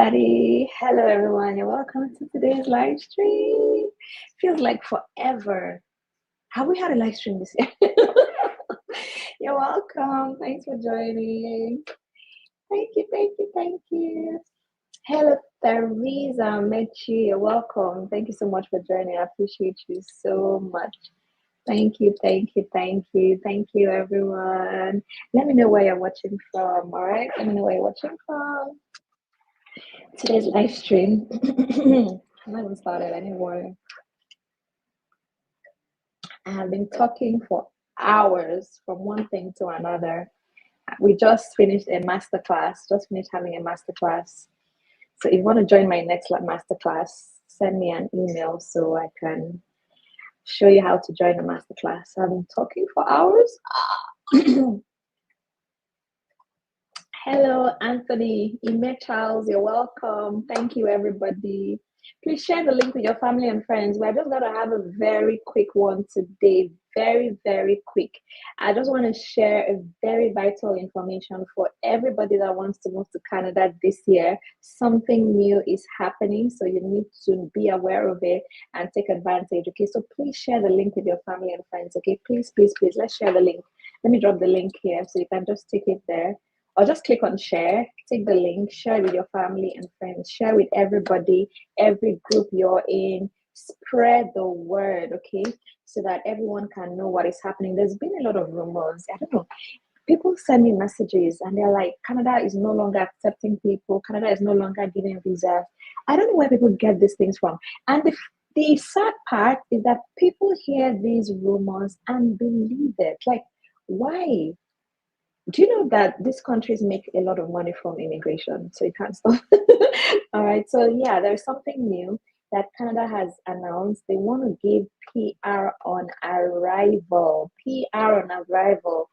everybody. Hello, everyone. You're welcome to today's live stream. Feels like forever. Have we had a live stream this year? You're welcome. Thanks for joining. Thank you, thank you, thank you. Hello, Theresa Mechi. You're welcome. Thank you so much for joining. I appreciate you so much. Thank you, thank you, thank you, thank you, everyone. Let me know where you're watching from, all right? Let me know where you're watching from. Today's live stream. I'm not even started anymore. I have been talking for hours from one thing to another. We just finished a masterclass, just finished having a masterclass. So if you want to join my next masterclass, send me an email so I can show you how to join the masterclass. So I've been talking for hours. Hello, Anthony, Ime Charles, you're welcome. Thank you, everybody. Please share the link with your family and friends. We're just going to have a very quick one today. Very, very quick. I just want to share a very vital information for everybody that wants to move to Canada this year. Something new is happening, so you need to be aware of it and take advantage. Okay, so please share the link with your family and friends. Okay, please, please, please, let's share the link. Let me drop the link here so you can just take it there. Or just click on share, take the link, share it with your family and friends, share with everybody, every group you're in, spread the word, okay? So that everyone can know what is happening. There's been a lot of rumors. I don't know. People send me messages and they're like, Canada is no longer accepting people. Canada is no longer giving visas. I don't know where people get these things from. And the sad part is that people hear these rumors and believe it. Like, why? Do you know that these countries make a lot of money from immigration? So you can't stop. All right. So yeah, there's something new that Canada has announced. They want to give PR on arrival, PR on arrival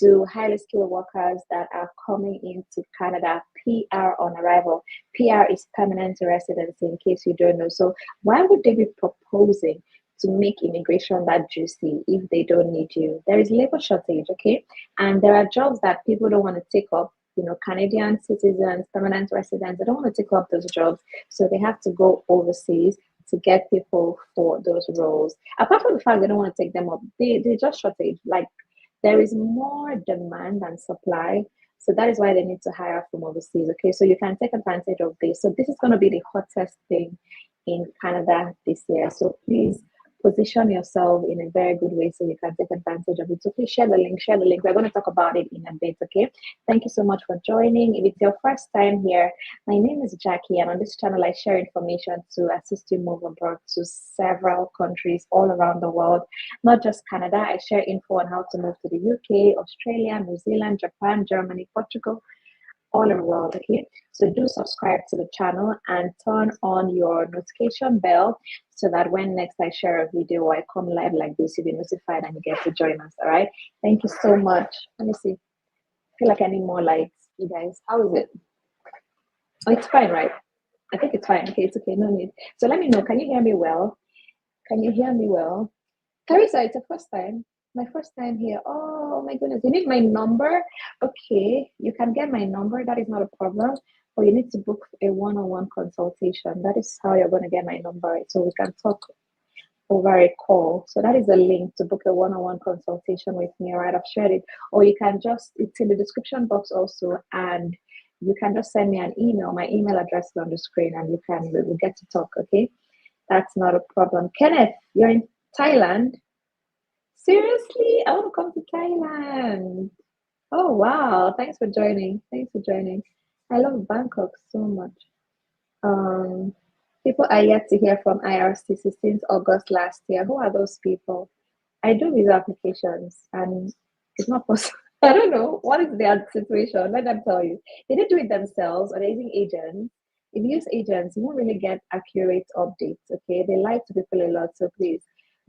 to highly skilled workers that are coming into Canada. PR on arrival. PR is permanent residency, in case you don't know. So why would they be proposing to make immigration that juicy if they don't need you? There is labor shortage, okay? And there are jobs that people don't want to take up. You know, Canadian citizens, permanent residents, they don't want to take up those jobs. So they have to go overseas to get people for those roles. Apart from the fact they don't want to take them up, they just shortage. Like, there is more demand than supply. So that is why they need to hire from overseas. Okay, so you can take advantage of this. So this is going to be the hottest thing in Canada this year. So please position yourself in a very good way so you can take advantage of it. So please share the link, share the link. We're going to talk about it in a bit, okay? Thank you so much for joining. If it's your first time here, my name is Jackie, and on this channel, I share information to assist you move abroad to several countries all around the world, not just Canada. I share info on how to move to the UK, Australia, New Zealand, Japan, Germany, Portugal, all over the world, okay? So do subscribe to the channel and turn on your notification bell so that when next I share a video or I come live like this, you'll be notified and you get to join us, all right? Thank you so much. Let me see. I feel like I need more lights, you guys. How is it? Oh, it's fine, right? I think it's fine. Okay, it's okay. No need. So let me know. Can you hear me well? Can you hear me well? Teresa, it's the first time. My first time here. Oh my goodness. You need my number? Okay, you can get my number. That is not a problem. Or you need to book a one-on-one consultation. That is how you're going to get my number. So we can talk over a call. So that is a link to book a one-on-one consultation with me. All right, I've shared it. Or you can just, it's in the description box also. And you can just send me an email. My email address is on the screen and we'll get to talk, okay? That's not a problem. Kenneth, you're in Thailand? Seriously? I want to come to Thailand. Oh, wow. Thanks for joining. Thanks for joining. I love Bangkok so much. People are yet to hear from IRCC since August last year. Who are those people? I do visa applications and it's not possible. I don't know. What is their situation? Let them tell you. They didn't do it themselves or they're using agents. If you use agents, you won't really get accurate updates, okay? They lie to people a lot, so please.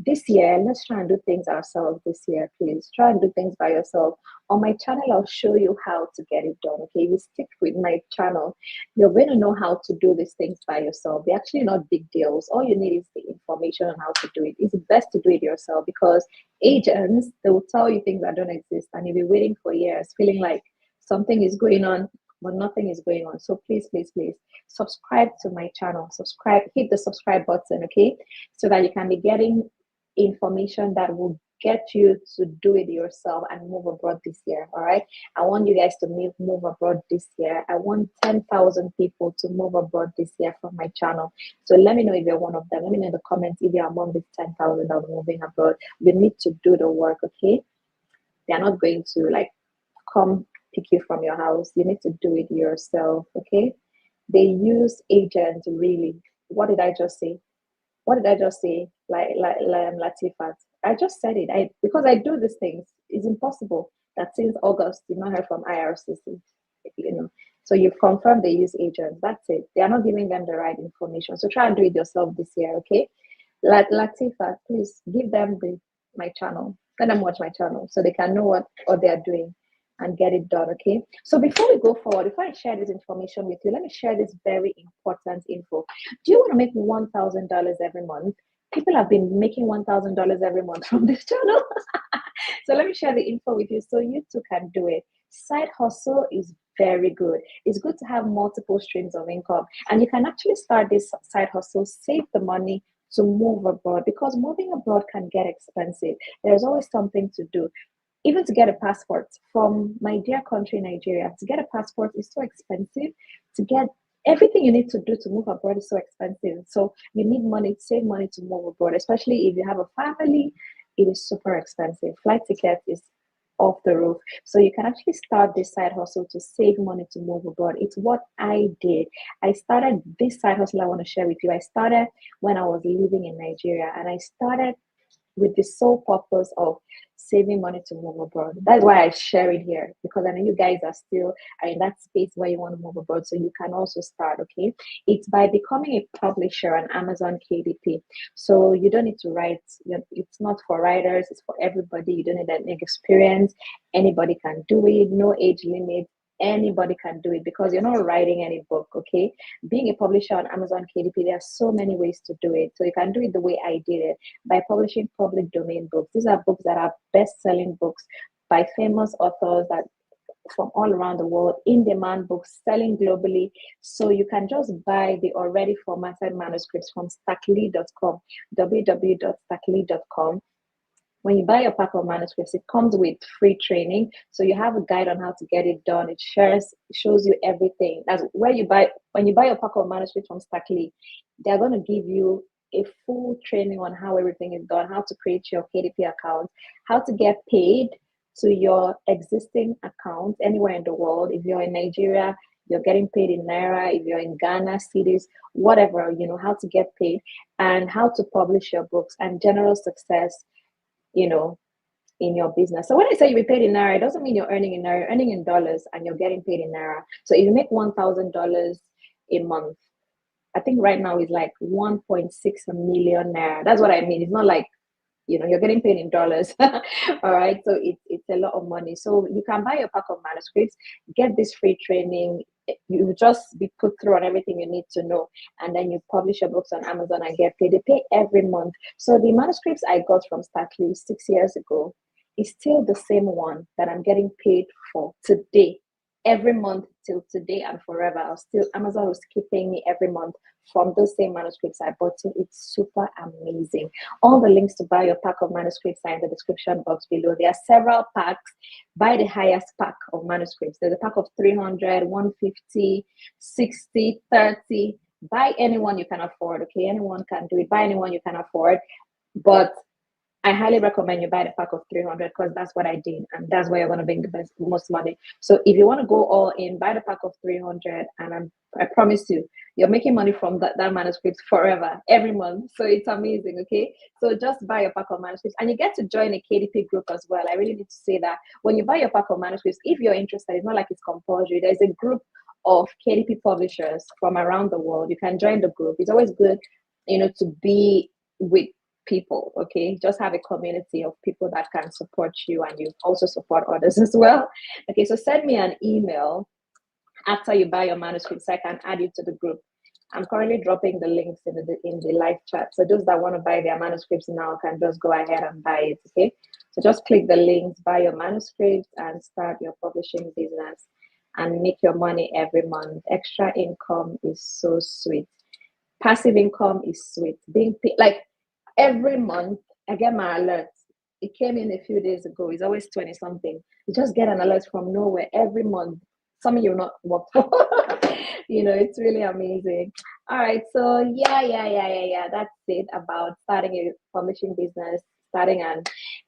This year, let's try and do things ourselves this year, please. Try and do things by yourself. On my channel, I'll show you how to get it done, okay? If you stick with my channel, you're going to know how to do these things by yourself. They're actually not big deals. All you need is the information on how to do it. It's best to do it yourself because agents, they will tell you things that don't exist and you'll be waiting for years, feeling like something is going on but nothing is going on. So please, please, please subscribe to my channel. Subscribe, hit the subscribe button, okay? So that you can be getting information that will get you to do it yourself and move abroad this year. All right. I want you guys to move abroad this year. I want 10,000 people to move abroad this year from my channel. So let me know if you're one of them. Let me know in the comments if you're among these 10,000 that are moving abroad. You need to do the work, okay? They're not going to like come pick you from your house. You need to do it yourself, okay? They use agents, really. What did I just say? What did I just say? Latifat. I just said it. Because I do these things. It's impossible that since August you've not heard from IRCC. You know, so you've confirmed they use agents. That's it. They are not giving them the right information. So try and do it yourself this year, okay? Latifat, please give them my channel. Let them watch my channel so they can know what they are doing and get it done, okay? So before we go forward, before I share this information with you, let me share this very important info. Do you want to make $1,000 every month? People have been making $1,000 every month from this channel. So let me share the info with you so you too can do it. Side hustle is very good. It's good to have multiple streams of income. And you can actually start this side hustle, save the money to move abroad, because moving abroad can get expensive. There's always something to do. Even to get a passport from my dear country, Nigeria, to get a passport is so expensive. To get everything you need to do to move abroad is so expensive. So you need money, save money to move abroad, especially if you have a family. It is super expensive. Flight ticket is off the roof. So you can actually start this side hustle to save money to move abroad. It's what I did. I started this side hustle I want to share with you. I started when I was living in Nigeria, and I started with the sole purpose of saving money to move abroad. That's why I share it here, because I know you guys are still in that space where you want to move abroad, so you can also start, okay? It's by becoming a publisher on Amazon KDP. So you don't need to write. It's not for writers, it's for everybody. You don't need any experience. Anybody can do it, no age limit. Anybody can do it because you're not writing any book, okay? Being a publisher on Amazon KDP, there are so many ways to do it. So you can do it the way I did it, by publishing public domain books. These are books that are best-selling books by famous authors that from all around the world, in-demand books selling globally. So you can just buy the already formatted manuscripts from stackly.com, www.stackly.com. When you buy your pack of manuscripts, it comes with free training. So you have a guide on how to get it done. It shows you everything. That's where when you buy your pack of manuscripts from Stackly, they're going to give you a full training on how everything is done, how to create your KDP account, how to get paid to your existing account anywhere in the world. If you're in Nigeria, you're getting paid in Naira. If you're in Ghana, cities, whatever, how to get paid and how to publish your books and general success, in your business. So when I say you be paid in Naira, it doesn't mean you're earning in Naira, you're earning in dollars and you're getting paid in Naira. So if you make $1,000 a month, I think right now is like 1.6 million Naira. That's what I mean. It's not like, you're getting paid in dollars. All right. So it's a lot of money. So you can buy your pack of manuscripts, get this free training. You just be put through on everything you need to know. And then you publish your books on Amazon and get paid. They pay every month. So the manuscripts I got from Stackly 6 years ago is still the same one that I'm getting paid for today. Every month till today and forever. Amazon will keep paying me every month from those same manuscripts I bought. So it's super amazing. All the links to buy your pack of manuscripts are in the description box below. There are several packs. Buy the highest pack of manuscripts. There's a pack of 300, 150, 60, 30. Buy anyone you can afford, okay? Anyone can do it. Buy anyone you can afford. But I highly recommend you buy the pack of 300 because that's what I did. And that's where you're going to make the most money. So if you want to go all in, buy the pack of 300. And I promise you, you're making money from that manuscript forever, every month. So it's amazing, okay? So just buy your pack of manuscripts. And you get to join a KDP group as well. I really need to say that. When you buy your pack of manuscripts, if you're interested, it's not like it's compulsory. There's a group of KDP publishers from around the world. You can join the group. It's always good, to be with people, okay? Just have a community of people that can support you and you also support others as well. Okay, so send me an email after you buy your manuscript so I can add you to the group. I'm currently dropping the links in the live chat. So those that want to buy their manuscripts now can just go ahead and buy it, okay? So just click the links, buy your manuscripts and start your publishing business. and make your money every month. Extra income is so sweet. Passive income is sweet. Being paid, like every month, I get my alerts. It came in a few days ago. It's always 20 something. You just get an alert from nowhere every month. Some of you not work for. It's really amazing. All right. So yeah. That's it about starting a publishing business, starting a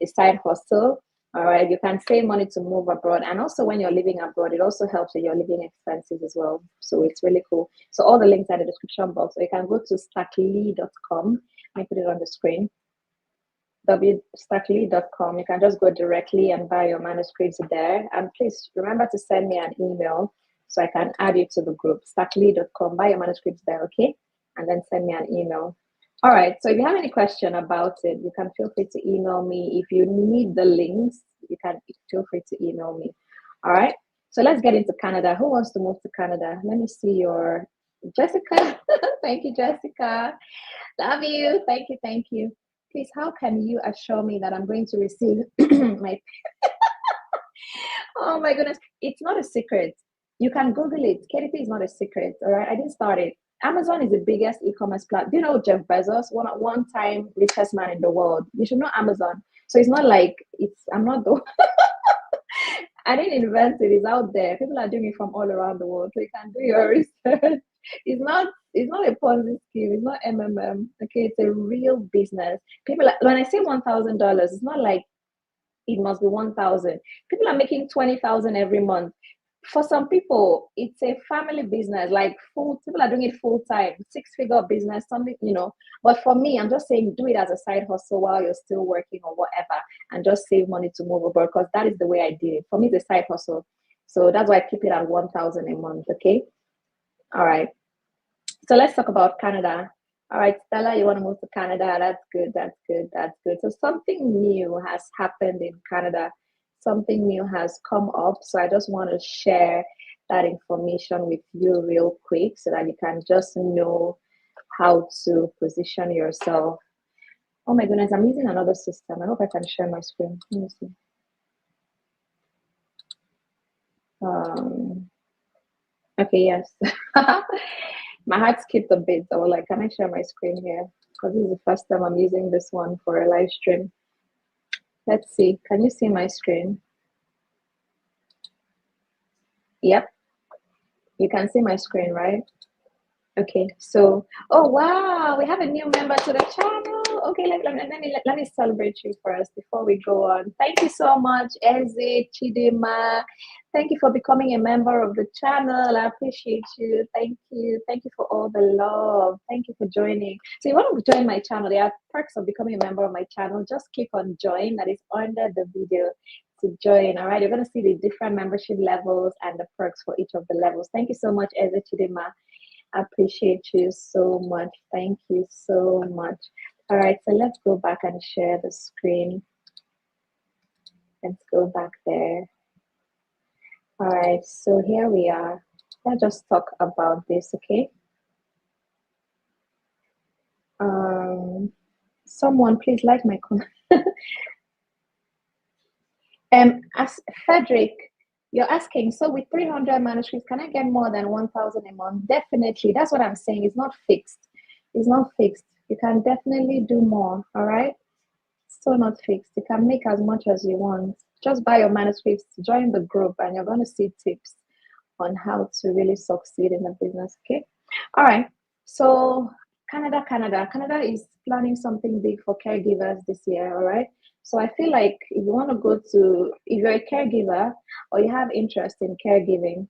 side hustle. All right. You can save money to move abroad. And also when you're living abroad, it also helps with your living expenses as well. So it's really cool. So all the links are in the description box. So you can go to stackly.com. I put it on the screen. www.stackly.com. You can just go directly and buy your manuscripts there. And please remember to send me an email so I can add you to the group. Stackly.com. Buy your manuscripts there, okay? And then send me an email. All right. So if you have any question about it, you can feel free to email me. If you need the links, you can feel free to email me. All right. So let's get into Canada. Who wants to move to Canada? Let me see your Jessica. Thank you, Jessica. Love you. Thank you. Thank you. Please, how can you assure me that I'm going to receive my... Oh my goodness. It's not a secret. You can Google it. KDP is not a secret. All right. I didn't start it. Amazon is the biggest e-commerce platform. Do you know Jeff Bezos, one-time richest man in the world? You should know Amazon. So it's not like I'm not the I didn't invent it. It's out there. People are doing it from all around the world. So you can do your research. It's not a Ponzi scheme. It's not MMM. Okay, it's a real business. People, when I say $1,000, it's not like it must be 1,000. People are making 20,000 every month. For some people, it's a family business. Like people are doing it full time, 6-figure business, something. But for me, I'm just saying, do it as a side hustle while you're still working or whatever, and just save money to move abroad, because that is the way I did it. For me, it's a side hustle, so that's why I keep it at 1,000 a month. Okay, all right. So let's talk about Canada. All right, Stella, you want to move to Canada? That's good. So something new has happened in Canada. Something new has come up. So I just want to share that information with you real quick so that you can just know how to position yourself. Oh my goodness, I'm using another system. I hope I can share my screen. Let me see. Okay, yes. My heart skipped a bit. I was like, can I share my screen here? Because this is the first time I'm using this one for a live stream. Let's see. Can you see my screen? Yep. You can see my screen, right? Okay. So, oh wow, we have a new member to the channel. Okay, let me celebrate you first before we go on. Thank you so much, Eze Chidima. Thank you for becoming a member of the channel. I appreciate you. Thank you. Thank you for all the love. Thank you for joining. So you want to join my channel? There are perks of becoming a member of my channel. Just click on join. That is under the video to join. All right, you're going to see the different membership levels and the perks for each of the levels. Thank you so much, Eze Chidima. I appreciate you so much. Thank you so much. All right, so let's go back and share the screen. Let's go back there. All right, so here we are. Let's just talk about this, okay? Someone please like my comment. As Frederick, you're asking, so with 300 manuscripts, can I get more than 1,000 a month? Definitely. That's what I'm saying. It's not fixed. It's not fixed. You can definitely do more, all right? Still not fixed. You can make as much as you want. Just buy your manuscripts, join the group, and you're going to see tips on how to really succeed in the business, okay? All right. So Canada is planning something big for caregivers this year, all right? So I feel like if you want to if you're a caregiver or you have interest in caregiving,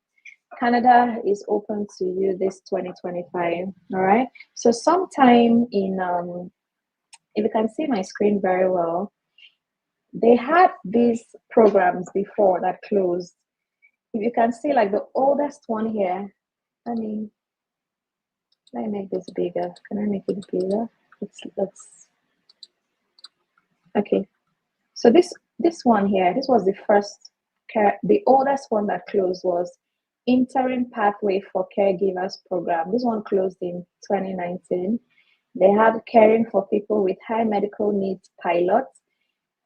Canada is open to you this 2025, all right? So sometime in, if you can see my screen very well, they had these programs before that closed. If you can see, like the oldest one here, let me make this bigger. Can I make it bigger? Let's okay. So this one here, this was the first the oldest one that closed was Interim Pathway for Caregivers program. This one closed in 2019. They had Caring for People with High Medical Needs pilot.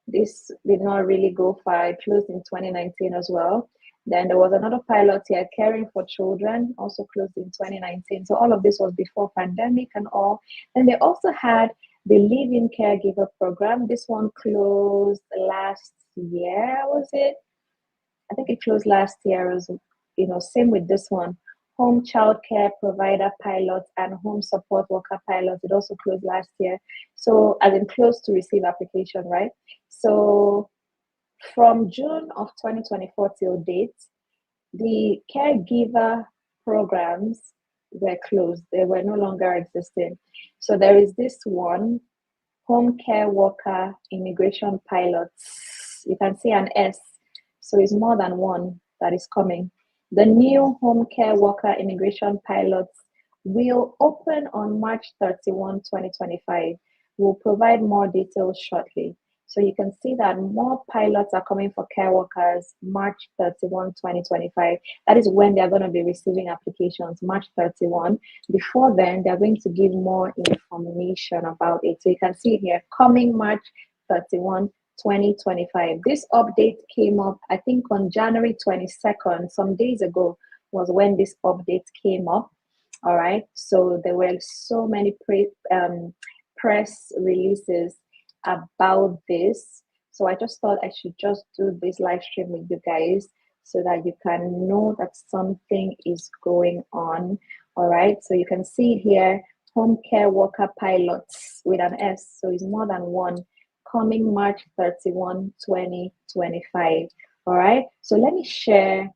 This did not really go far. It closed in 2019 as well. Then there was another pilot here, caring for children, also closed in 2019. So all of this was before pandemic and all. And they also had the live-in caregiver program. This one closed last year, was it? I think it closed last year. As same with this one. Home child care provider pilot and home support worker pilot. It also closed last year. So as in close to receive application, right? So from June of 2024 till date, the caregiver programs were closed. They were no longer existing. So there is this one, home care worker immigration pilots. You can see an S. So it's more than one that is coming. The new home care worker immigration pilots will open on March 31, 2025. We'll provide more details shortly. So you can see that more pilots are coming for care workers March 31, 2025. That is when they're going to be receiving applications, March 31. Before then, they're going to give more information about it. So you can see here, coming March 31, 2025. This update came up, I think, on January 22nd, some days ago was when this update came up. All right. So there were so many press releases about this. So I just thought I should just do this live stream with you guys so that you can know that something is going on. All right. So you can see here, home care worker pilots with an S. So it's more than one, coming March 31, 2025. All right. So let me share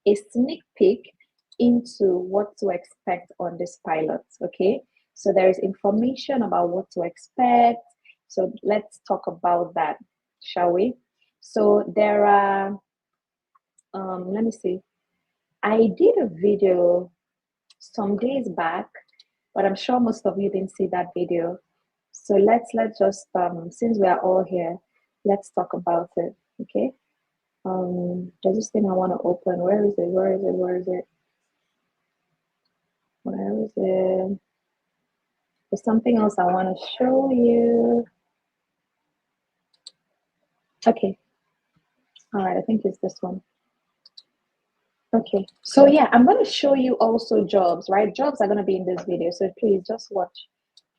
a sneak peek into what to expect on this pilot. Okay. So there is information about what to expect. So let's talk about that, shall we? So there are, let me see. I did a video some days back, but I'm sure most of you didn't see that video. So let's just, since we are all here, let's talk about it, okay? There's this thing I want to open. Where is it? Where is it? Where is it? Where is it? There's something else I want to show you. Okay. All right, I think it's this one. Okay, so yeah, I'm going to show you also jobs, right? Jobs are going to be in this video, so please just watch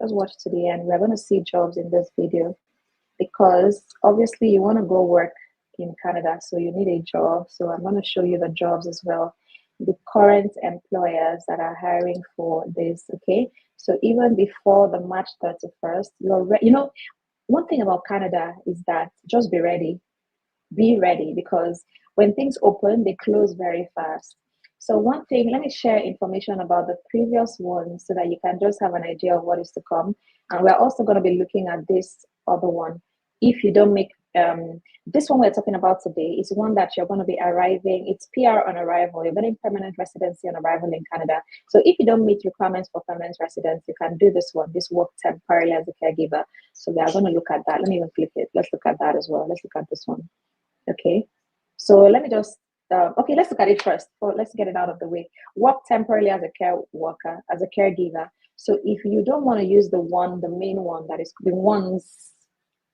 to the end. We're going to see jobs in this video because obviously you want to go work in Canada, so you need a job. So I'm going to show you the jobs as well, the current employers that are hiring for this, okay? So even before the March 31st, one thing about Canada is that just be ready because when things open, they close very fast. So one thing, let me share information about the previous one so that you can just have an idea of what is to come. And we're also going to be looking at this other one. If you don't make, this one we're talking about today is one that you're going to be arriving. It's PR on arrival. You're getting permanent residency on arrival in Canada. So if you don't meet requirements for permanent residence, you can do this one, this work temporarily as a caregiver. So we are going to look at that. Let me even click it. Let's look at that as well. Let's look at this one. Okay, so let me just, let's look at it first. Let's get it out of the way. Work temporarily as a care worker, as a caregiver. So if you don't want to use the main one that is the ones,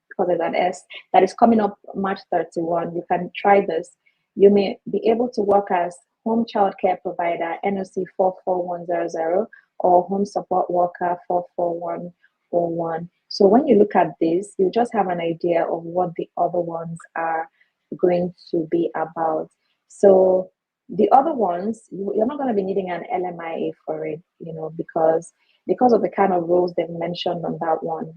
because there's an S, that is coming up March 31, you can try this. You may be able to work as home child care provider, NOC 44100, or home support worker 44101. So when you look at this, you just have an idea of what the other ones are going to be about. So the other ones, you're not going to be needing an LMIA for it, because of the kind of roles they've mentioned on that one.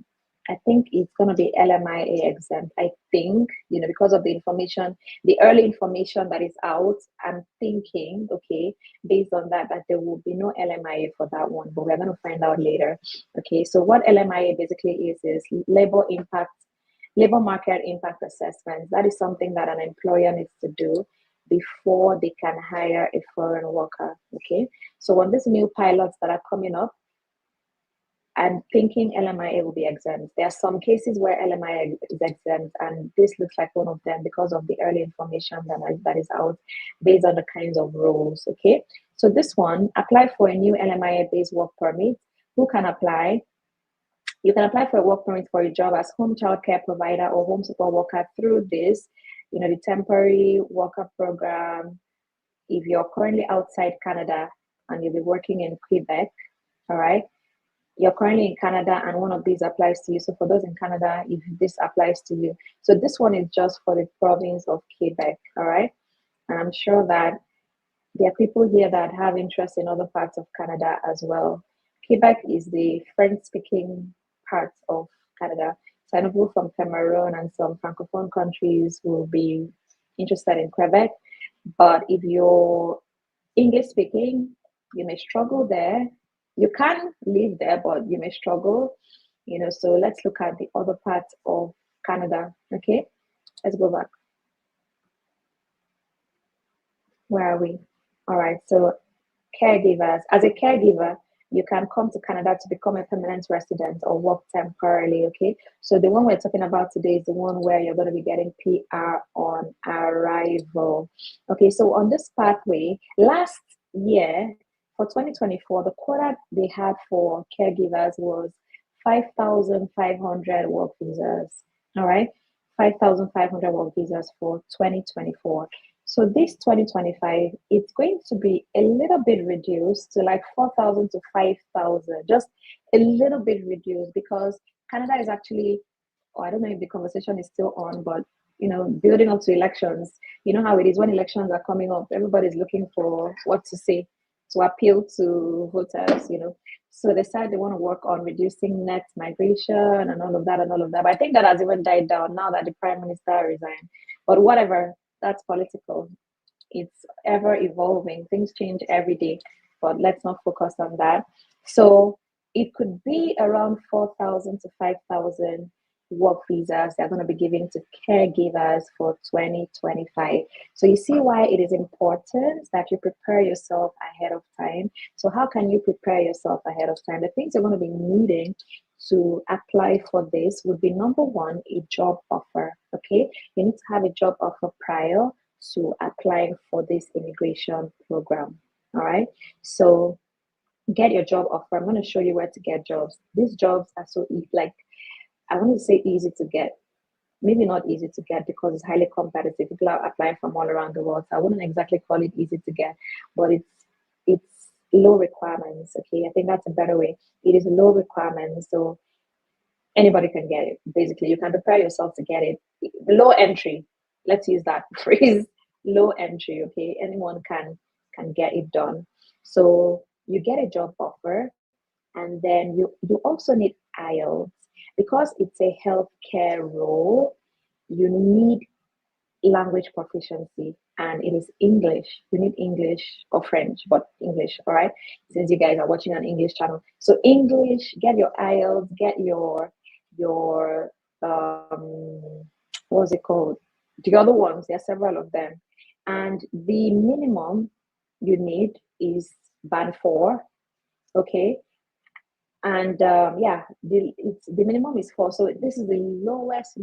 I think it's going to be LMIA exempt. I think, because of the information, the early information that is out, I'm thinking, okay, based on that there will be no LMIA for that one, but we're going to find out later. Okay, so what LMIA basically is labor market impact assessments. That is something that an employer needs to do before they can hire a foreign worker. Okay, so on these new pilots that are coming up, I'm thinking LMIA will be exempt. There are some cases where LMIA is exempt, and this looks like one of them because of the early information that is out based on the kinds of roles. Okay, so this one, apply for a new LMIA-based work permit. Who can apply? You can apply for a work permit for a job as home child care provider or home support worker through this the temporary worker program, if you're currently outside Canada and you'll be working in Quebec, all right, you're currently in Canada and one of these applies to you. So for those in Canada, if this applies to you. So this one is just for the province of Quebec, all right? And I'm sure that there are people here that have interest in other parts of Canada as well. Quebec is the French-speaking part of Canada. So I know people from Cameroon and some Francophone countries will be interested in Quebec. But if you're English speaking, you may struggle there. You can live there, but you may struggle. So let's look at the other parts of Canada. Okay, let's go back. Where are we? All right, so caregivers. As a caregiver, you can come to Canada to become a permanent resident or work temporarily. Okay, so the one we're talking about today is the one where you're going to be getting PR on arrival. Okay, so on this pathway, last year for 2024, the quota they had for caregivers was 5,500 work visas. All right, 5,500 work visas for 2024. So this 2025, it's going to be a little bit reduced to like 4,000 to 5,000, just a little bit reduced because Canada is actually, oh, I don't know if the conversation is still on, but building up to elections, you know how it is when elections are coming up, everybody's looking for what to say to appeal to voters. So they said they want to work on reducing net migration and all of that and all of that. But I think that has even died down now that the prime minister resigned. But whatever, that's political. It's ever evolving. Things change every day, but let's not focus on that. So it could be around 4,000 to 5,000 work visas they're going to be giving to caregivers for 2025. So you see why it is important that you prepare yourself ahead of time. So how can you prepare yourself ahead of time? The things you're going to be needing to apply for this would be number one, a job offer. Okay, you need to have a job offer prior to applying for this immigration program. All right, so get your job offer. I'm going to show you where to get jobs. These jobs are so like, I want to say easy to get. Maybe not easy to get because it's highly competitive. People are applying from all around the world. So I wouldn't exactly call it easy to get, but it's low requirements. Okay, I think that's a better way. It is low requirements, so anybody can get it. Basically, you can prepare yourself to get it. Low entry. Let's use that phrase. Low entry. Okay, anyone can get it done. So you get a job offer, and then you also need IELTS because it's a healthcare role. You need language proficiency, and it is English. You need English or French, but English, all right? Since you guys are watching an English channel. So English, get your IELTS, get your what's it called? The other ones, there are several of them. And the minimum you need is band 4, okay? And yeah, the minimum is 4. So this is the lowest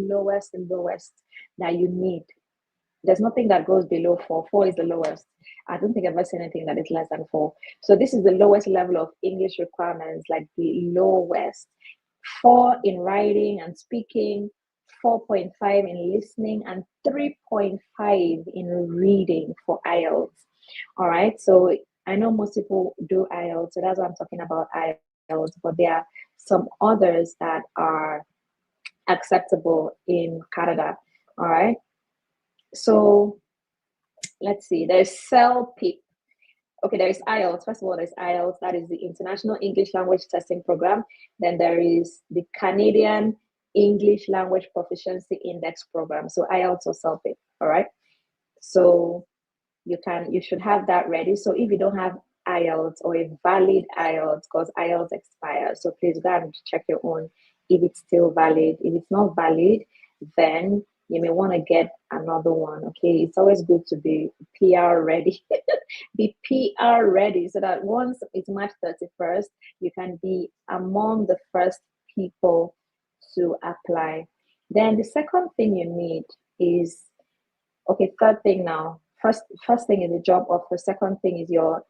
that you need. There's nothing that goes below 4. 4 is the lowest. I don't think I've ever seen anything that is less than 4. So this is the lowest level of English requirements, like the lowest. 4 in writing and speaking, 4.5 in listening, and 3.5 in reading for IELTS. All right. So I know most people do IELTS, so that's what I'm talking about IELTS, but there are some others that are acceptable in Canada. All right. So let's see. There's CELPIP. Okay, there is IELTS. First of all, there's IELTS. That is the International English Language Testing Program. Then there is the Canadian English Language Proficiency Index Program. So IELTS or CELPIP. All right. So you should have that ready. So if you don't have IELTS or a valid IELTS, because IELTS expires, so please go and check your own if it's still valid. If it's not valid, then you may want to get another one. Okay, it's always good to be PR ready. Be PR ready so that once it's March 31st, you can be among the first people to apply. Then the second thing you need is, okay, third thing now. First thing is a job offer. Second thing is your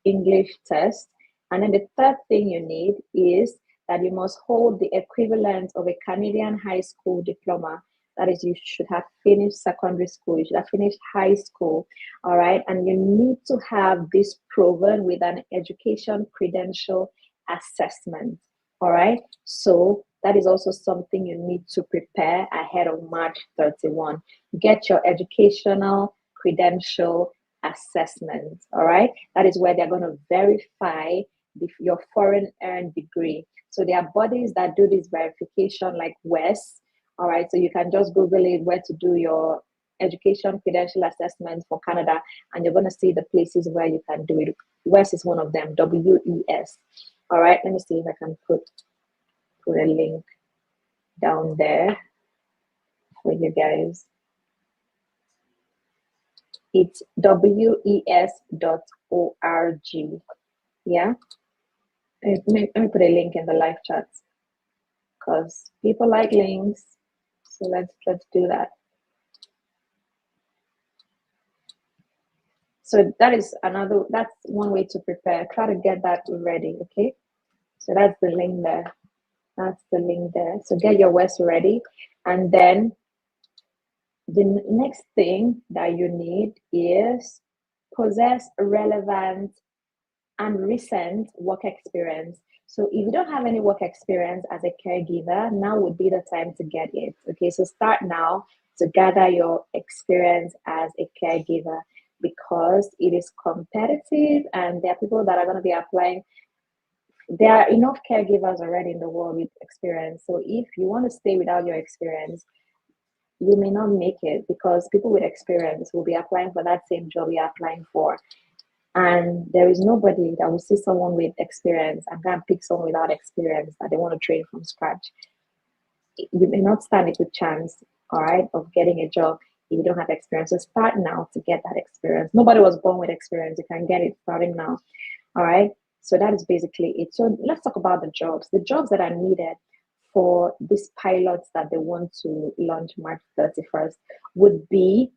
English test. And then the third thing you need is that you must hold the equivalent of a Canadian high school diploma That is, you should have finished secondary school, you should have finished high school, all right? And you need to have this proven with an education credential assessment, all right? So that is also something you need to prepare ahead of March 31. Get your educational credential assessment, all right? That is where they're going to verify your foreign earned degree. So there are bodies that do this verification like WES, all right? So you can just Google it where to do your education credential assessment for Canada, and you're going to see the places where you can do it. WES is one of them, WES. All right, let me see if I can put a link down there for you guys. It's WES.org. Yeah, let me put a link in the live chat because people like links. So let's do that. So that's one way to prepare. Try to get that ready, okay? So that's the link there. That's the link there. So get your WES ready. And then the next thing that you need is possess relevant and recent work experience. So if you don't have any work experience as a caregiver, now would be the time to get it. Okay, so start now to gather your experience as a caregiver because it is competitive and there are people that are going to be applying. There are enough caregivers already in the world with experience. So if you want to stay without your experience, you may not make it because people with experience will be applying for that same job you're applying for. And there is nobody that will see someone with experience and can pick someone without experience that they want to train from scratch. You may not stand a good chance, all right, of getting a job if you don't have experience. So start now to get that experience. Nobody was born with experience. You can get it starting now, all right? So that is basically it. So let's talk about the jobs. The jobs that are needed for these pilots that they want to launch March 31st would be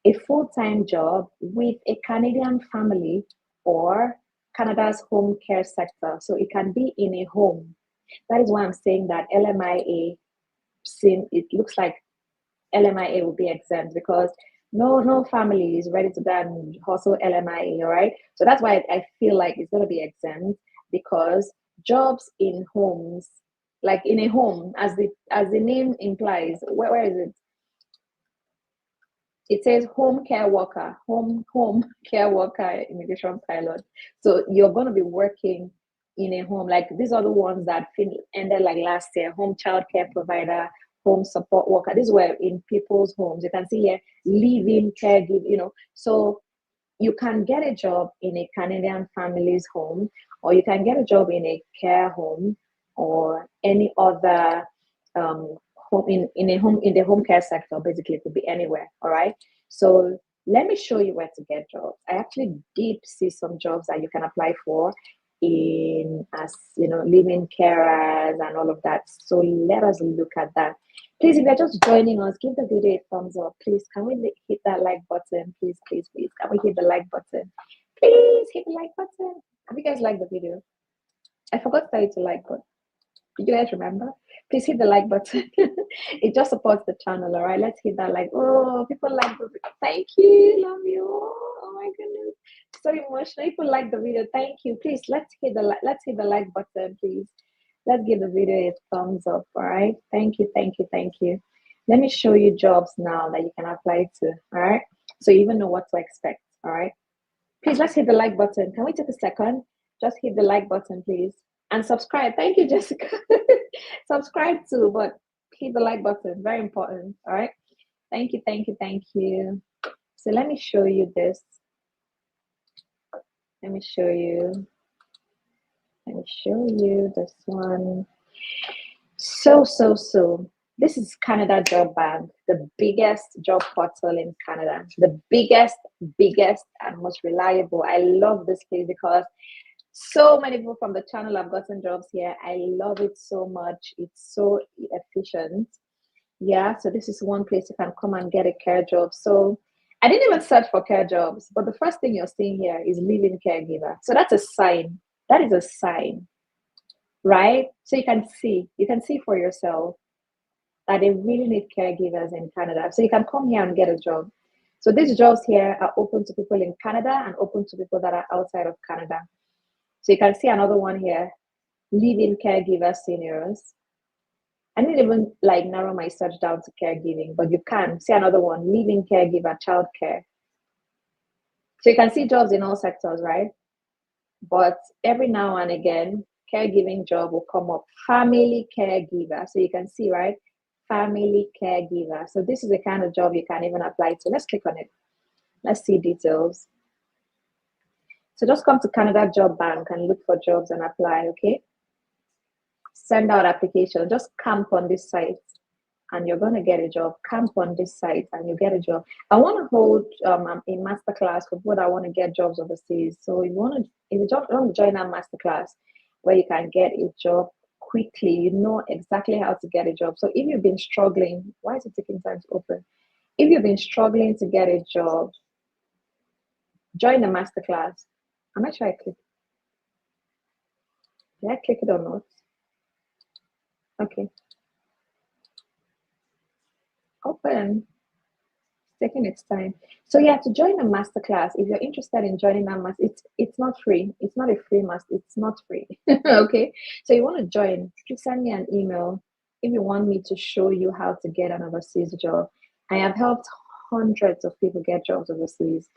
a full-time job with a Canadian family or Canada's home care sector. So it can be in a home. That is why I'm saying that LMIA, it looks like LMIA will be exempt because no family is ready to go and hustle LMIA, all right? So that's why I feel like it's going to be exempt because jobs in homes, like in a home, as the name implies, where is it? It says home care worker, home care worker, immigration pilot. So you're going to be working in a home. Like these are the ones that ended like last year, home child care provider, home support worker. These were in people's homes. You can see here, living caregiver, So you can get a job in a Canadian family's home, or you can get a job in a care home or any other home in the home care sector. Basically, it could be anywhere. All right. So let me show you where to get jobs. I actually did see some jobs that you can apply for in as living carers and all of that. So let us look at that. Please, if you're just joining us, give the video a thumbs up. Please, can we hit that like button? Please. Can we hit the like button? Please hit the like button. Have you guys liked the video? I forgot to tell you to like, but did you guys remember? Please hit the like button. It just supports the channel, all right? Let's hit that like. Oh, people like the video. Thank you. Love you. Oh my goodness. So emotional. People like the video. Thank you. Please, let's hit the like button, please. Let's give the video a thumbs up, all right? Thank you. Let me show you jobs now that you can apply to, all right? So you even know what to expect, all right? Please, let's hit the like button. Can we take a second? Just hit the like button, please. And subscribe. Thank you, Jessica. Subscribe too, but hit the like button. Very important, all right? Thank you. So let me show you this. Let me show you this one. So this is Canada Job Bank, the biggest job portal in Canada, the biggest and most reliable. I love this place because so many people from the channel have gotten jobs here. I love it so much. It's so efficient. Yeah, so this is one place you can come and get a care job. So I didn't even search for care jobs, but the first thing you're seeing here is living caregiver. So that's a sign. That is a sign, right? So you can see for yourself that they really need caregivers in Canada. So you can come here and get a job. So these jobs here are open to people in Canada and open to people that are outside of Canada. So you can see another one here, live-in caregiver seniors. I didn't even like narrow my search down to caregiving, but you can see another one, live-in caregiver, childcare. So you can see jobs in all sectors, right? But every now and again, caregiving job will come up. Family caregiver. So you can see, right? Family caregiver. So this is the kind of job you can even apply to. Let's click on it. Let's see details. So just come to Canada Job Bank and look for jobs and apply, okay? Send out application. Just camp on this site and you're going to get a job. Camp on this site and you get a job. I want to hold a masterclass for people that want to get jobs overseas. So if you want to join our masterclass where you can get a job quickly, you know exactly how to get a job. So if you've been struggling, why is it taking time to open? If you've been struggling to get a job, join the masterclass. I'm not sure I click. Did I click it or not? Okay. Open. Taking its time. So yeah, to join a masterclass, if you're interested in joining that master, it's not free. It's not a free master. It's not free. Okay. So you want to join? Please send me an email if you want me to show you how to get an overseas job. I have helped hundreds of people get jobs overseas.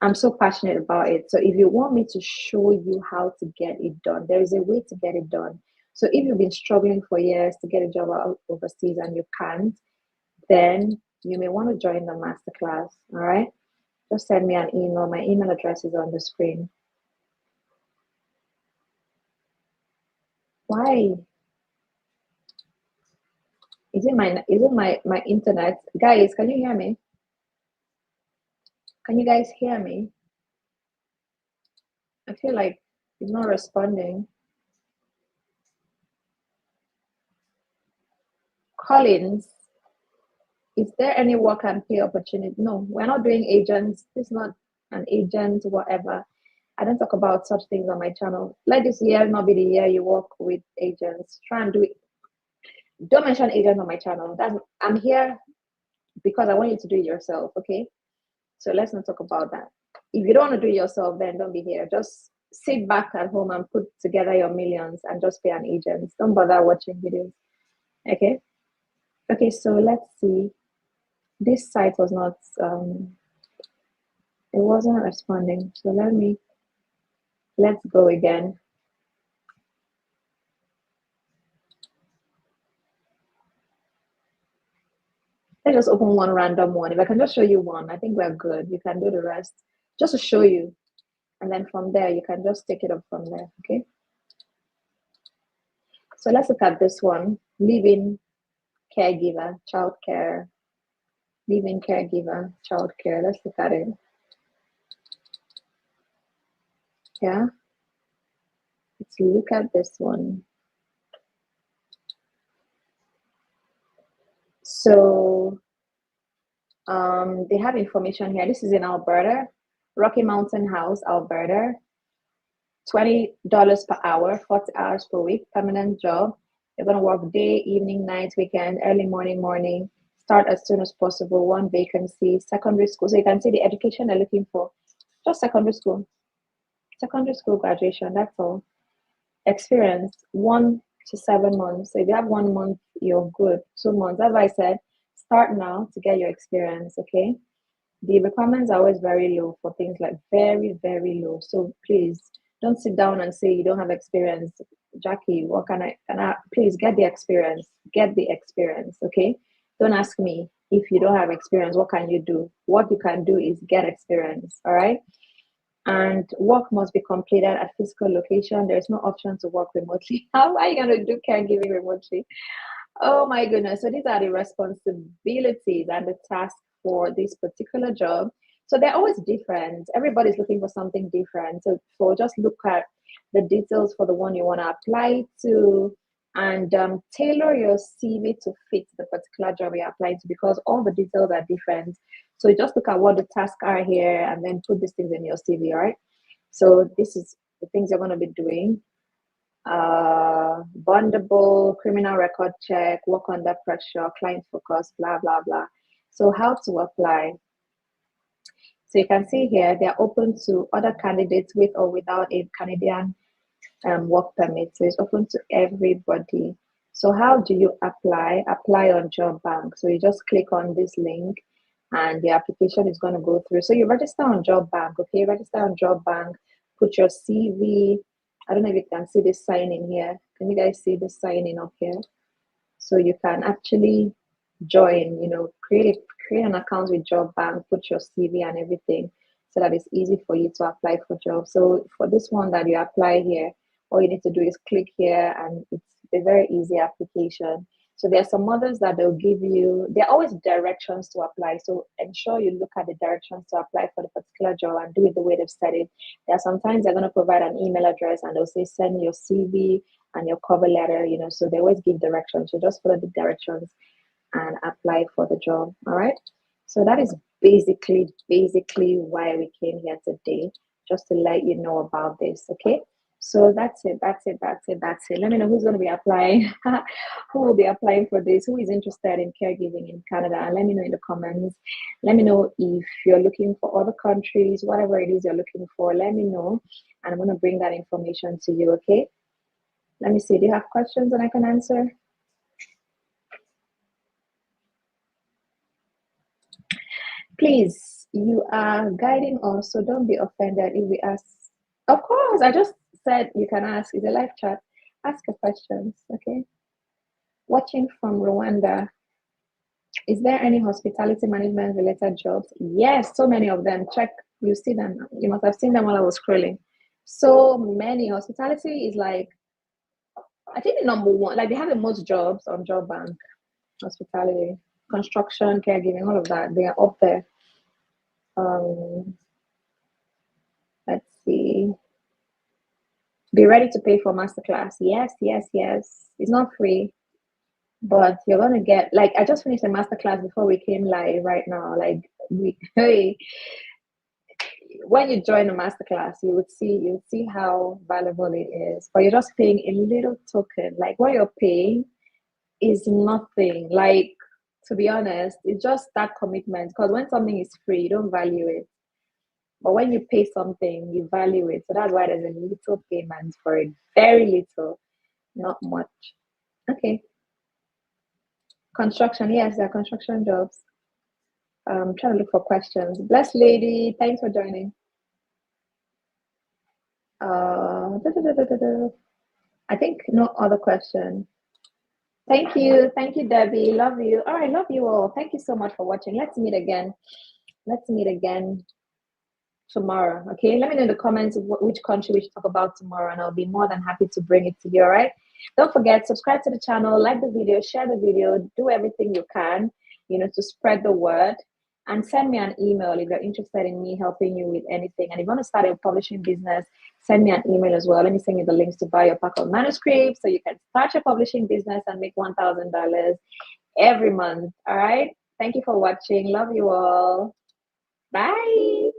I'm so passionate about it. So if you want me to show you how to get it done, there is a way to get it done. So if you've been struggling for years to get a job overseas and you can't, then you may want to join the masterclass. All right. Just send me an email. My email address is on the screen. Why? Is it my internet? Guys, can you hear me? Can you guys hear me? I feel like it's not responding. Collins, is there any work and pay opportunity? No, we're not doing agents. This is not an agent, whatever. I don't talk about such things on my channel. Let this year not be the year you work with agents. Try and do it. Don't mention agents on my channel. I'm here because I want you to do it yourself, okay? So let's not talk about that. If you don't want to do it yourself, then don't be here. Just sit back at home and put together your millions and just pay an agent. Don't bother watching videos, okay? Okay, so let's see. This site was not, it wasn't responding. So let's go again. Let's just open one random one. If I can just show you one, I think we're good. You can do the rest just to show you. And then from there, you can just take it up from there, okay? So let's look at this one. Live-in caregiver, childcare. Live-in caregiver, childcare. Let's look at it. Yeah. Let's look at this one. So they have information here. This is in Alberta, Rocky Mountain House, Alberta. $20 per hour, 40 hours per week, permanent job. You're going to work day, evening, night, weekend, early morning. Start as soon as possible. One vacancy, secondary school. So you can see the education they're looking for. Just secondary school. Secondary school graduation, that's all. Experience, 1 to 7 months. So if you have 1 month, you're good. 2 months. As I said, start now to get your experience, okay? The requirements are always very low for things like very, very low. So please don't sit down and say you don't have experience. Jackie, what can I please get the experience. Get the experience, okay? Don't ask me if you don't have experience, what can you do? What you can do is get experience, all right? And work must be completed at physical location. There's no option to work remotely. How are you going to do caregiving remotely? Oh my goodness. So these are the responsibilities and the tasks for this particular job. So they're always different. Everybody's looking for something different. So just look at the details for the one you want to apply to and tailor your CV to fit the particular job you're applying to because all the details are different. So just look at what the tasks are here and then put these things in your CV, all right? So this is the things you're going to be doing. bondable, criminal record check, work under pressure, client focus, blah, blah, blah. So how to apply? So you can see here, they're open to other candidates with or without a Canadian work permit. So it's open to everybody. So how do you apply? Apply on Job Bank. So you just click on this link and the application is going to go through. So you register on Job Bank, okay? Register on Job Bank, put your CV. I don't know if you can see this sign in here. Can you guys see the sign in up here? So you can actually join, create an account with Job Bank, put your CV and everything so that it's easy for you to apply for jobs. So for this one that you apply here, all you need to do is click here and it's a very easy application. So there are some others that they'll give you, there are always directions to apply. So ensure you look at the directions to apply for the particular job and do it the way they've said it. There are sometimes they're going to provide an email address and they'll say send your CV and your cover letter, so they always give directions. So just follow the directions and apply for the job. All right. So that is basically why we came here today, just to let you know about this. Okay. So that's it. Let me know who's going to be applying, who will be applying for this, who is interested in caregiving in Canada, and let me know in the comments. Let me know if you're looking for other countries, whatever it is you're looking for, let me know. And I'm going to bring that information to you. Okay. Let me see. Do you have questions that I can answer? Please, you are guiding us, so don't be offended if we ask. Of course, I just said you can ask. It's a live chat. Ask your questions, okay? Watching from Rwanda. Is there any hospitality management related jobs? Yes, so many of them. Check, you see them. You must have seen them while I was scrolling. So many. Hospitality is like, I think the number one, like they have the most jobs on Job Bank. Hospitality, construction, caregiving, all of that. They are up there. Um, let's see. Be ready to pay for Masterclass. Yes. It's not free, but you're gonna get, like, I just finished a Masterclass before we came live right now. Like hey, when you join a Masterclass, you would see how valuable it is. But you're just paying a little token. Like what you're paying is nothing. Like, to be honest, it's just that commitment. Because when something is free, you don't value it. But when you pay something, you value it. So that's why there's a little payment for it. Very little, not much. Okay. Construction. Yes, there are construction jobs. I'm trying to look for questions. Blessed lady, thanks for joining. I think no other question. Thank you, Debbie. Love you. All right, love you all. Thank you so much for watching. Let's meet again. Tomorrow. Okay, let me know in the comments which country we should talk about tomorrow, and I'll be more than happy to bring it to you. All right. Don't forget, subscribe to the channel, like the video, share the video, do everything you can, to spread the word, and send me an email if you're interested in me helping you with anything. And if you want to start a publishing business, send me an email as well. Let me send you the links to buy your pack of manuscripts so you can start your publishing business and make $1,000 every month. All right. Thank you for watching. Love you all. Bye.